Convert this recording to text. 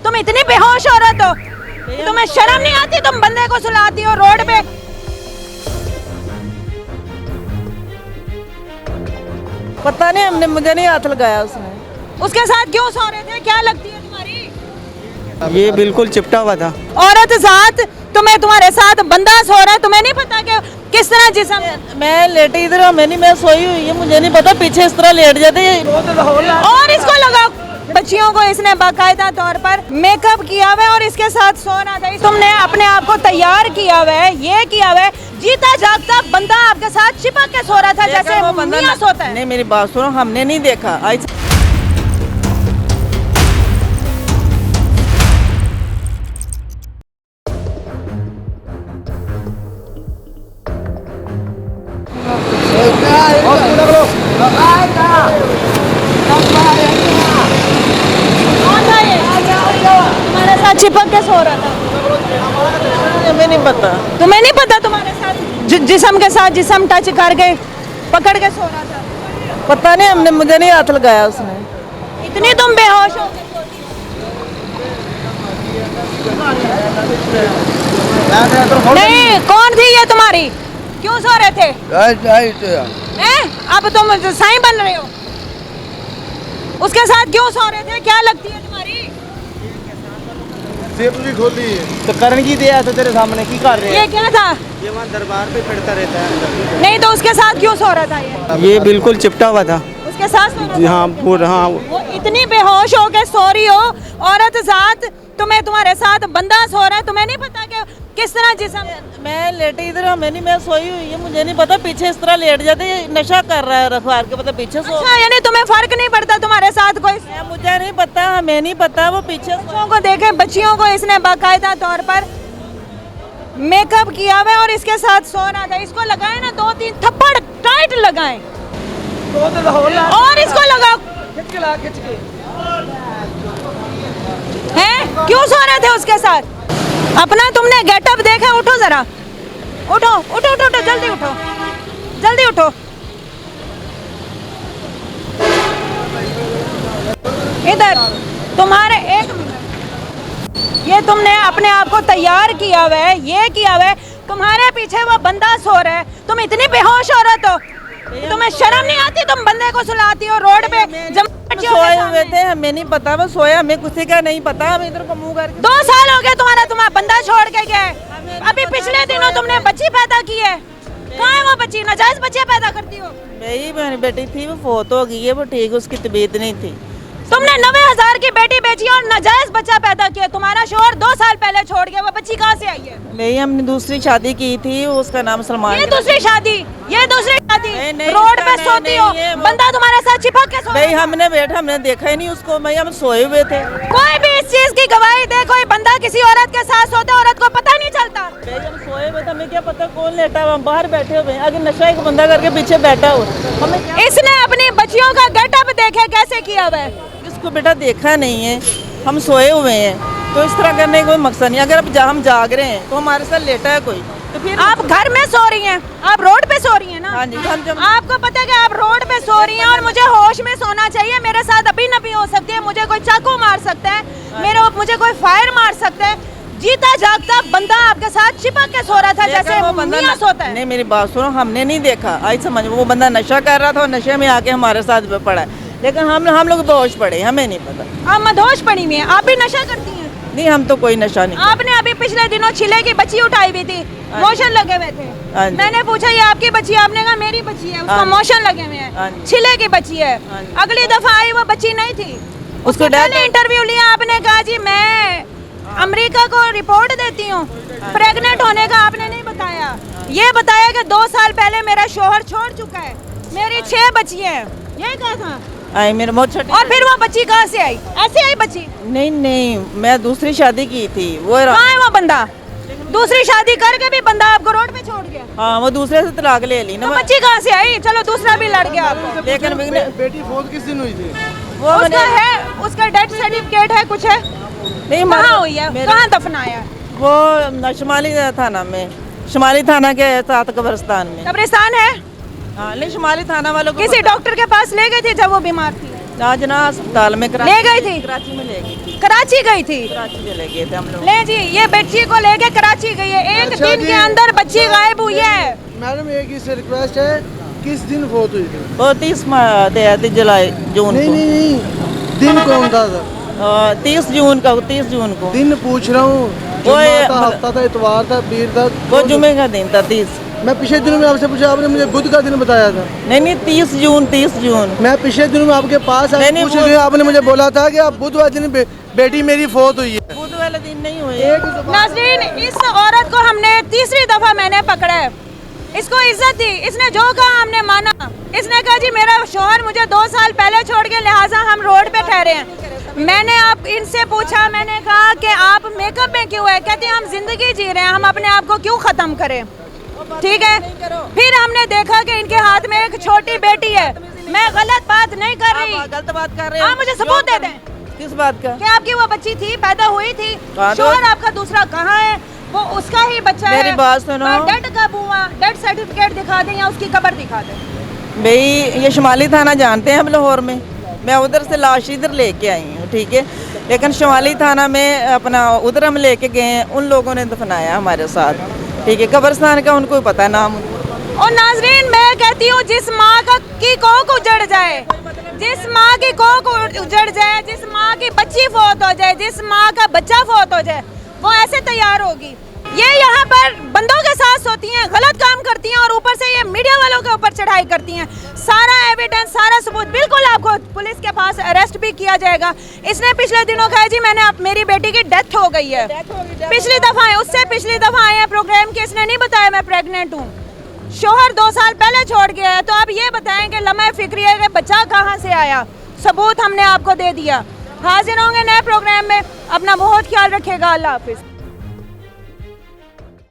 तुम इतनी बेहोश औरत हो, तुम्हें शर्म नहीं आती? तुम बंदे को सुलाती हो रोड पे। पता नहीं, हमने मुझे नहीं हाथ लगाया उसने। उसके साथ क्यों सो रहे थे? क्या लगती है तुम्हारी? ये बिल्कुल चिपटा हुआ था। औरत साथ, तुम्हें तुम्हारे साथ बंदा सो रहा है, तुम्हें नहीं पता कि किस तरह जिसम। मैं लेटी इधर हूँ, मैं सोई हुई है, मुझे नहीं पता पीछे इस तरह लेट जाते। और इसको लगाओ, बच्चियों को इसने बाकायदा तौर पर मेकअप किया हुआ है और इसके साथ सोना था। तुमने अपने आप को तैयार किया हुआ है, ये किया हुआ है, जीता जागता बंदा आपके साथ चिपक के सो रहा था जैसे मियां सोता है। नहीं, मेरी बात सुनो, हमने नहीं देखा। आज कौन था ये? तुम्हारे साथ चिपक के सो रहा था? हमें नहीं पता। तुम्हें नहीं पता? तुम्हारे साथ जिस्म के साथ जिस्म टच करके पकड़ के सो रहा था? पता नहीं, हमने मुझे नहीं हाथ लगाया उसने। इतनी तुम बेहोश हो? नहीं, कौन थी ये तुम्हारी? क्यों सो रहे थे? अब तुम साईं बन रहे हो? उसके साथ क्यों सो रहे थे? क्या लगती है तुम्हारी? सेब भी खोली तो करण की दिया तो तेरे सामने की कर रहे ये क्या था? ये वहाँ दरबार पे फिरता रहता है। नहीं तो उसके साथ क्यों सो रहा था ये बिल्कुल चिपटा हुआ था। उसके साथ सो रहा जी था? हाँ, पूरा हाँ। वो इतनी बेहोश हो के सो रही हो, औरत साथ, तुम्हें तुम्हारे साथ बंदा सो रहा है, तुम्हें नहीं पता कि किस तरह जिसम। मैं लेटी इधर हूँ, मैं सोई हुई है, मुझे नहीं पता पीछे इस तरह लेट जाते। ये नशा कर रहा है रखवार के, पता पीछे सो। अच्छा, यानी तुम्हें फर्क नहीं पड़ता तुम्हारे साथ कोई? मुझे नहीं पता, हमें नहीं पता, वो पीछे बच्चों को देखे, बच्चियों को इसने बाकायदा तौर पर मेकअप किया हुआ है और इसके साथ सो रहा था। इसको लगाए ना 2-3 थप्पड़ टाइट लगाएं और इसको लगाओ। हैं? क्यों सो रहे थे उसके साथ? अपना तुमने गेटअप देखा? उठो जरा, उठो उठो उठो उठो, जल्दी उठो, जल्दी उठो। इधर तुम्हारे एक मिनट, ये तुमने अपने आप को तैयार किया हुआ है, ये किया हुआ है, तुम्हारे पीछे वो बंदा सो रहा है, तुम इतनी बेहोश औरत हो, तुम्हें शर्म नहीं आती? तुम बंदे को सुलाती हो रोड पे। सोए हुए थे, हमें नहीं पता, वो सोया, हमें किसी का नहीं पता। हम इधर को मुंह करके 2 साल हो गए तुम्हारा बंदा छोड़ के गया है। अभी पिछले दिनों तुमने बच्ची पैदा की है, कहाँ है वो बच्ची? नाजायज बच्चे पैदा करती हो? मेरी बेटी थी, वो फोत हो गई है, वो ठीक, उसकी तबीयत नहीं थी। तुमने 90,000 की बेटी बेची और नाजायज बच्चा पैदा किया। तुम्हारा शोहर 2 साल पहले छोड़ गया, वो बच्ची कहाँ से आई है? नहीं, हमने दूसरी शादी की थी, उसका नाम सलमान। ये दूसरी शादी, ये दूसरी शादी। नहीं, रोड पे नहीं, सोती नहीं, हो, ये वो- बंदा तुम्हारे साथ चिपक के सो भाई रहा था। हमने देखा ही नहीं उसको, भाई हम सोए हुए थे। कोई भी इस चीज की गवाही दे, कोई बंदा किसी औरत के साथ सोते, औरत को पता नहीं चलता। भाई हम सोए हुए थे, हमें क्या पता कौन लेटा हुआ, हम बाहर बैठे हुए हैं, अगर नशा एक बंदा करके पीछे बैठा हुआ, हमें क्या? इसने अपनी बच्चियों का गेटअप देखे कैसे किया हुआ है? इसको बेटा देखा नहीं है, हम सोए हुए हैं, तो इस तरह करने का कोई मकसद नहीं। अगर अब हम जाग रहे हैं तो हमारे साथ लेटा है कोई, तो फिर आप घर में सो रही हैं, आप रोड पे सो रही हैं ना? हाँ जी, आपको पता है कि आप रोड पे सो रही हैं और मुझे होश में सोना चाहिए। मेरे साथ अभी नबी हो सकती है, मुझे कोई चाकू मार सकता है, मुझे कोई फायर मार सकता है। जीता जागता बंदा आपके साथ चिपक के सो रहा था जैसे वो बंदा मियां सोता है। नहीं, मेरी बात सुनो, हमने नहीं देखा। आज समझ, वो बंदा नशा कर रहा था और नशे में आके हमारे साथ पड़ा है, लेकिन हम लोग बेहोश पड़े, हमें नहीं पता। आप मदहोश पड़ी हुई हैं, आप भी नशा करती हैं? नहीं, हम तो कोई नशा नहीं। आपने अभी पिछले दिनों छिले की बच्ची उठाई हुई थी, मोशन लगे हुए हाँ थे। जी। मैंने पूछा ये आपकी बच्ची है? आपने कहा मेरी बच्ची है, उसका हाँ जी। मोशन लगे हुए हाँ हैं, जी। छिले की बच्ची है। हाँ जी। अगली दफा आई वो बच्ची नहीं थी, उसको उसको पहले इंटरव्यू लिया, आपने कहा जी मैं अमेरिका को रिपोर्ट देती हूँ, प्रेग्नेंट होने का आपने नहीं बताया। ये बताया कि 2 साल पहले मेरा शोहर छोड़ चुका है, मेरी 6 बच्चियां हैं, ये कहा था। आई मेरे बहुत छोटी। और फिर वो बच्ची कहाँ से आई? ऐसे आई बच्ची? नहीं, मैं दूसरी शादी की थी, वो कहाँ है वो बंदा? दूसरी शादी करके भी बंदा आपको रोड पे छोड़ गया? हाँ, वो दूसरे से तलाक ले ली ना। तो बच्ची कहाँ से आई? चलो दूसरा भी लड़ गया आपको। लेकिन बेटी फौत किस दिन हुई थी? वो उसका है, उसका डेथ सर्टिफिकेट है, कुछ है? नहीं, कहाँ हुई है, कहाँ दफनाया है? वो शुमाली थाना में, शुमाली थाना के साथ कब्रिस्तान में। कब्रिस्तान है? हाँ, नहीं, शुमाली थाना वालों को किसी डॉक्टर के पास ले गई थी जब वो बीमार थी? आज ना अस्पताल में ले गई थी? कराची में ले गई थी, कराची गई थी। कराची चले गए थे हम लोग। ले जी, ये बच्ची को लेके कराची गई है, एक अच्छा दिन जी। के अंदर बच्ची गायब हुई है। मैडम एक ही से रिक्वेस्ट है, किस दिन फोत हुई थी? वो 30 जुलाई जून नहीं को, नहीं नहीं, दिन कौन था सर? 30 जून का, 30 जून को, दिन पूछ रहा हूँ। वो जुम्मा था, हफ्ता था, इतवार था, बीर था, वो जुमे का दिन था 30। मैं पिछले दिनों में आपसे पूछा, आपने मुझे बुध का दिन बताया था। नहीं 30 जून। मैं पिछले दिनों में आपके पास आया, नहीं, पूछ वो- रही हूँ, आपने मुझे बोला था कि आप बुध वाले दिन बेटी मेरी फोत हुई है। बुध वाले दिन नहीं हुए। नाज़रीन, इस औरत को हमने तीसरी दफा मैंने पकड़ा है। इसको इज्जत दी, इसने जो कहा हमने माना। इसने कहा जी मेरा शोहर मुझे 2 साल पहले छोड़ के, लिहाजा हम रोड पे ठहरे हैं। मैंने आप इनसे पूछा, मैंने कहा कि आप मेकअप में क्यों है? कहते हैं हम जिंदगी जी रहे हैं, हम अपने आप को क्यों खत्म करें? ठीक है। फिर हमने देखा कि इनके हाथ में एक छोटी बेटी है। मैं गलत बात नहीं कर रही, आप गलत बात कर रहे हैं। आप मुझे सबूत दे दें किस बात का? कि आपकी वो बच्ची थी, पैदा हुई थी। हाँ, तो- शोहर आपका दूसरा कहाँ है? वो उसका ही बच्चा है। मेरी बात सुनो। डेड कब हुआ? डेड सर्टिफिकेट दिखा दें या उसकी कब्र दिखा दें। भाई ये शुमाली थाना जानते हैं हम लाहौर में, मैं उधर से लाश इधर लेके आई हूँ, ठीक है। लेकिन शुमाली थाना में अपना उधर हम लेके गए हैं, उन लोगों ने दफनाया हमारे साथ, ठीक है। कब्रिस्तान का उनको पता है नाम। और नाजरीन, मैं कहती हूँ जिस माँ का की कोख उजड़ जाए, जिस माँ की कोख उजड़ जाए, जिस माँ की बच्ची फोत हो जाए, जिस माँ का बच्चा फोत हो जाए, वो ऐसे तैयार होगी। ये यहाँ पर बंदों के साथ सोती हैं, गलत काम करती हैं और ऊपर से ये मीडिया वालों के ऊपर चढ़ाई करती हैं। सारा एविडेंस, सारा सबूत, बिल्कुल आपको पुलिस के पास अरेस्ट भी किया जाएगा। इसने पिछले दिनों कहा जी मैंने मेरी बेटी की डेथ हो गई है। पिछली दफा आए, उससे पिछली दफा आए हैं प्रोग्राम के, इसने नहीं बताया मैं प्रेग्नेंट हूँ। शोहर 2 साल पहले छोड़ गया है, तो आप ये बताएं कि लम्हा फिक्रिया के बच्चा कहाँ से आया? सबूत हमने आपको दे दिया। हाजिर होंगे नए प्रोग्राम में, अपना बहुत ख्याल रखिएगा। अल्लाह हाफिज।